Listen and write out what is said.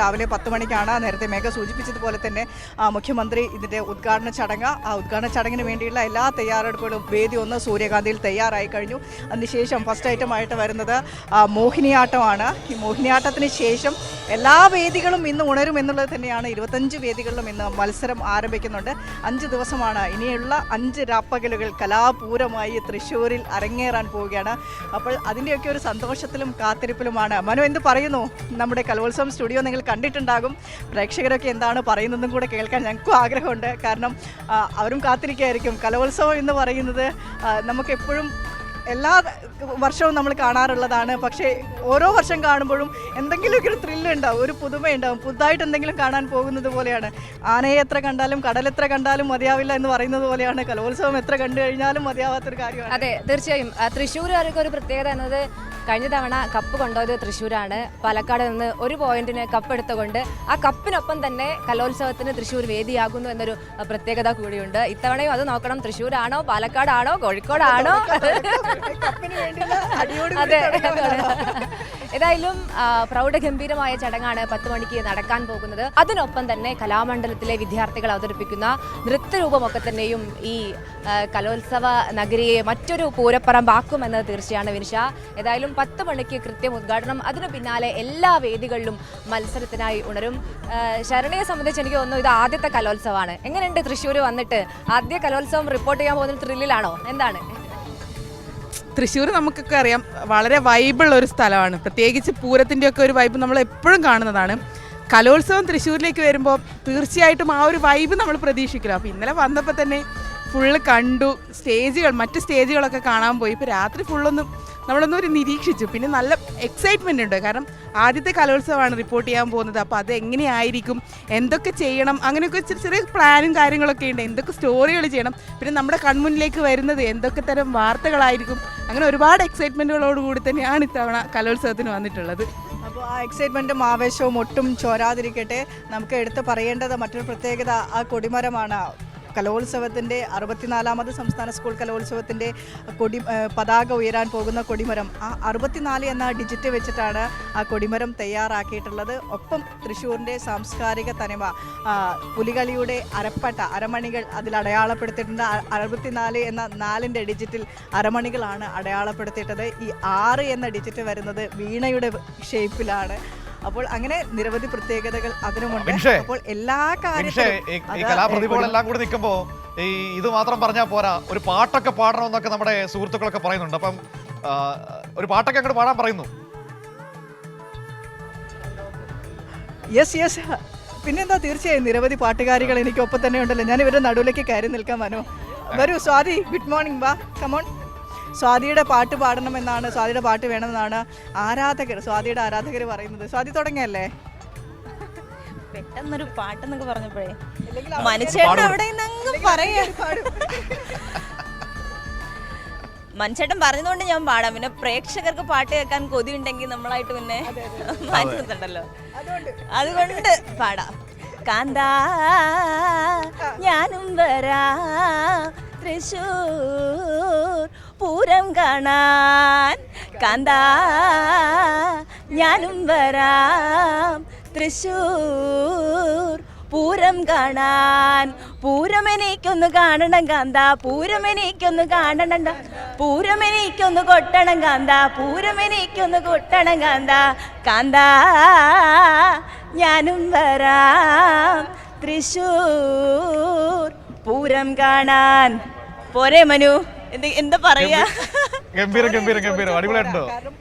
രാവിലെ 10 മണിക്കാണ് നേരത്തെ മേഘ സൂചിപ്പിച്ചതുപോലെ തന്നെ മുഖ്യമന്ത്രി ഇതിൻ്റെ ഉദ്ഘാടന ചടങ്ങ്. ആ ഉദ്ഘാടന ചടങ്ങിന് വേണ്ടിയുള്ള എല്ലാ തയ്യാറെടുപ്പുകളും വേദി 1 സൂര്യകാന്തിയിൽ തയ്യാറായി കഴിഞ്ഞു. അതിനുശേഷം ഫസ്റ്റ് ഐറ്റമായിട്ട് വരുന്നത് മോഹിനിയാട്ടമാണ്. ഈ മോഹിനിയാട്ടത്തിന് ശേഷം എല്ലാ വേദികളും ഇന്ന് ഉണരും എന്നുള്ളത് തന്നെയാണ്. 25 വേദികളിലും ഇന്ന് മത്സരം ആരംഭിക്കുന്നുണ്ട്. 5 ദിവസമാണ് ഇനിയുള്ള 5 രാപ്പകലുകൾ കലാപൂരമായി തൃശ്ശൂരിൽ അരങ്ങേറാൻ പോവുകയാണ്. അപ്പോൾ അതിൻ്റെയൊക്കെ ഒരു സന്തോഷത്തിലും കാത്തിരിപ്പിലുമാണ്. മനു, എന്ത് പറയുന്നു? നമ്മുടെ കലോത്സവം സ്റ്റുഡിയോ നിങ്ങൾ കണ്ടിട്ടുണ്ടാകും. പ്രേക്ഷകരൊക്കെ എന്താണ് പറയുന്നതെന്നും കൂടെ കേൾക്കാൻ ഞങ്ങൾക്കും ആഗ്രഹമുണ്ട്. കാരണം അവരും കാത്തിരിക്കുകയായിരിക്കും. കലോത്സവം എന്ന് പറയുന്നത് നമുക്കെപ്പോഴും എല്ലാ വർഷവും നമ്മൾ കാണാറുള്ളതാണ്. പക്ഷേ ഓരോ വർഷം കാണുമ്പോഴും എന്തെങ്കിലുമൊക്കെ ഒരു ത്രില്ല് ഉണ്ടാവും, ഒരു പുതുമയുണ്ടാവും. പുതുതായിട്ട് എന്തെങ്കിലും കാണാൻ പോകുന്നത് പോലെയാണ്. ആനയെ എത്ര കണ്ടാലും കടലെത്ര കണ്ടാലും മതിയാവില്ല എന്ന് പറയുന്നത് പോലെയാണ് കലോത്സവം എത്ര കണ്ടു കഴിഞ്ഞാലും മതിയാവാത്തൊരു കാര്യമാണ്. അതെ, തീർച്ചയായും. തൃശ്ശൂരുകാർക്ക് ഒരു പ്രത്യേകത എന്നത് കഴിഞ്ഞ തവണ കപ്പ് കൊണ്ടുപോയത് തൃശ്ശൂരാണ്. പാലക്കാട് നിന്ന് ഒരു പോയിന്റിന് കപ്പ് എടുത്തുകൊണ്ട് ആ കപ്പിനൊപ്പം തന്നെ കലോത്സവത്തിന് തൃശ്ശൂർ വേദിയാകുന്നു എന്നൊരു പ്രത്യേകത കൂടിയുണ്ട്. ഇത്തവണയും അത് നോക്കണം. തൃശ്ശൂരാണോ, പാലക്കാടാണോ, കോഴിക്കോടാണോ? അതെ, ഏതായാലും പ്രൗഢഗംഭീരമായ ചടങ്ങാണ് 10 മണിക്ക് നടക്കാൻ പോകുന്നത്. അതിനൊപ്പം തന്നെ കലാമണ്ഡലത്തിലെ വിദ്യാർത്ഥികൾ അവതരിപ്പിക്കുന്ന നൃത്തരൂപമൊക്കെ തന്നെയും ഈ കലോത്സവ നഗരിയെ മറ്റൊരു പൂരപ്പറമ്പാക്കുമെന്നത് തീർച്ചയാണ് വിനിഷ. ഏതായാലും 10 മണിക്ക് കൃത്യം ഉദ്ഘാടനം. അതിനു പിന്നാലെ എല്ലാ വേദികളിലും മത്സരത്തിനായി ഉണരും. ശരണയെ സംബന്ധിച്ച് എനിക്ക് തോന്നുന്നു ഇത് ആദ്യത്തെ കലോത്സവമാണ്. എങ്ങനെയുണ്ട് തൃശ്ശൂർ വന്നിട്ട്? ആദ്യ കലോത്സവം റിപ്പോർട്ട് ചെയ്യാൻ പോകുന്ന ത്രില്ലിലാണോ? എന്താണ്? തൃശ്ശൂർ നമുക്കൊക്കെ അറിയാം, വളരെ വൈബുള്ള ഒരു സ്ഥലമാണ്. പ്രത്യേകിച്ച് പൂരത്തിൻ്റെയൊക്കെ ഒരു വൈബ് നമ്മൾ എപ്പോഴും കാണുന്നതാണ്. കലോത്സവം തൃശ്ശൂരിലേക്ക് വരുമ്പോൾ തീർച്ചയായിട്ടും ആ ഒരു വൈബ് നമ്മൾ പ്രതീക്ഷിക്കില്ല. അപ്പോൾ ഇന്നലെ വന്നപ്പോൾ തന്നെ ഫുള്ള് കണ്ടു. മറ്റ് സ്റ്റേജുകളൊക്കെ കാണാൻ പോയി. ഇപ്പോൾ രാത്രി നമ്മളൊന്നും ഒരു നിരീക്ഷിച്ചു. പിന്നെ നല്ല എക്സൈറ്റ്മെൻ്റ് ഉണ്ട്. കാരണം ആദ്യത്തെ കലോത്സവമാണ് റിപ്പോർട്ട് ചെയ്യാൻ പോകുന്നത്. അപ്പോൾ അത് എങ്ങനെയായിരിക്കും, എന്തൊക്കെ ചെയ്യണം, അങ്ങനെയൊക്കെ ചെറിയ പ്ലാനും കാര്യങ്ങളൊക്കെ ഉണ്ട്. എന്തൊക്കെ സ്റ്റോറികൾ ചെയ്യണം, പിന്നെ നമ്മുടെ കൺമുന്നിലേക്ക് വരുന്നത് എന്തൊക്കെ തരം വാർത്തകളായിരിക്കും, അങ്ങനെ ഒരുപാട് എക്സൈറ്റ്മെൻറ്റുകളോടുകൂടി തന്നെയാണ് ഇത്തവണ കലോത്സവത്തിന് വന്നിട്ടുള്ളത്. അപ്പോൾ ആ എക്സൈറ്റ്മെൻറ്റും ആവേശവും ഒട്ടും ചോരാതിരിക്കട്ടെ. നമുക്ക് എടുത്ത് പറയേണ്ടത് മറ്റൊരു പ്രത്യേകത ആ കൊടിമരമാണ്. കലോത്സവത്തിൻ്റെ 64ാമത് സംസ്ഥാന സ്കൂൾ കലോത്സവത്തിൻ്റെ പതാക ഉയരാൻ പോകുന്ന കൊടിമരം. ആ 64 എന്ന ഡിജിറ്റ് വെച്ചിട്ടാണ് ആ കൊടിമരം തയ്യാറാക്കിയിട്ടുള്ളത്. ഒപ്പം തൃശ്ശൂരിൻ്റെ സാംസ്കാരിക തനിമ, പുലികളിയുടെ അരമണികൾ അതിൽ അടയാളപ്പെടുത്തിയിട്ടുണ്ട്. 64 എന്ന 4ൻ്റെ ഡിജിറ്റിൽ അരമണികളാണ് അടയാളപ്പെടുത്തിയിട്ടത്. ഈ 6 എന്ന ഡിജിറ്റ് വരുന്നത് വീണയുടെ ഷേപ്പിലാണ്. അപ്പോൾ അങ്ങനെ നിരവധി പ്രത്യേകതകൾ അതിനുമുണ്ട്. അപ്പോൾ എല്ലാ കലാപ്രതിഭകളെല്ലാം കൂടി നിൽക്കുമ്പോൾ ഇത് മാത്രം പറഞ്ഞാൽ പോരാ, ഒരു പാട്ടൊക്കെ പാടണമെന്നൊക്കെ നമ്മുടെ സുഹൃത്തുക്കളൊക്കെ പറയുന്നുണ്ട്. അപ്പം ഒരു പാട്ടൊക്കെ അങ്ങോട്ട് പാടാൻ പറയുന്നു. യെസ്, പിന്നെന്താ, തീർച്ചയായും നിരവധി പാട്ടുകാരികൾ എനിക്കൊപ്പം തന്നെ ഉണ്ടല്ലോ. ഞാൻ ഇവരുടെ നടുവിലേക്ക് കയറി നിൽക്കാൻ വരൂ. Swathi, good morning. വാ, കമോൺ. സ്വാതിയുടെ പാട്ട് പാടണമെന്നാണ്, സ്വാതിയുടെ പാട്ട് വേണമെന്നാണ് സ്വാതിയുടെ ആരാധകർ പറയുന്നത്. സ്വാതി തുടങ്ങിയല്ലേ? പെട്ടെന്നൊരു പാട്ടെന്നൊക്കെ പറഞ്ഞപ്പോഴേ മനുഷ്യൻ അവിടെ മനുഷ്യട്ടൻ പറഞ്ഞതുകൊണ്ട് ഞാൻ പാടാം. പിന്നെ പ്രേക്ഷകർക്ക് പാട്ട് കേൾക്കാൻ കൊതിയുണ്ടെങ്കിൽ നമ്മളായിട്ട് പിന്നെ മാറ്റുന്നുണ്ടല്ലോ, അതുകൊണ്ട് പാടാം. കാന്താ ഞാനും വരാ തൃശ്ശൂർ പൂരം കാണാൻ, കാന്താ ഞാനും വരാം തൃശ്ശൂർ പൂരം കാണാൻ. പൂരം എനിക്കൊന്ന് കാണണം കാന്താ, പൂരം എനിക്കൊന്ന് കാണണം, പൂരം എനിക്കൊന്ന് കൊട്ടണം കാന്താ, പൂരം എനിക്കൊന്ന് കൊട്ടണം കാന്താ, കാന്താ ഞാനും വരാം തൃശ്ശൂർ പൂരം കാണാൻ. പോരെ മനു, എന്താ പറയാ? ഗംഭീരം, അടിപൊളിയായിട്ടുണ്ടോ?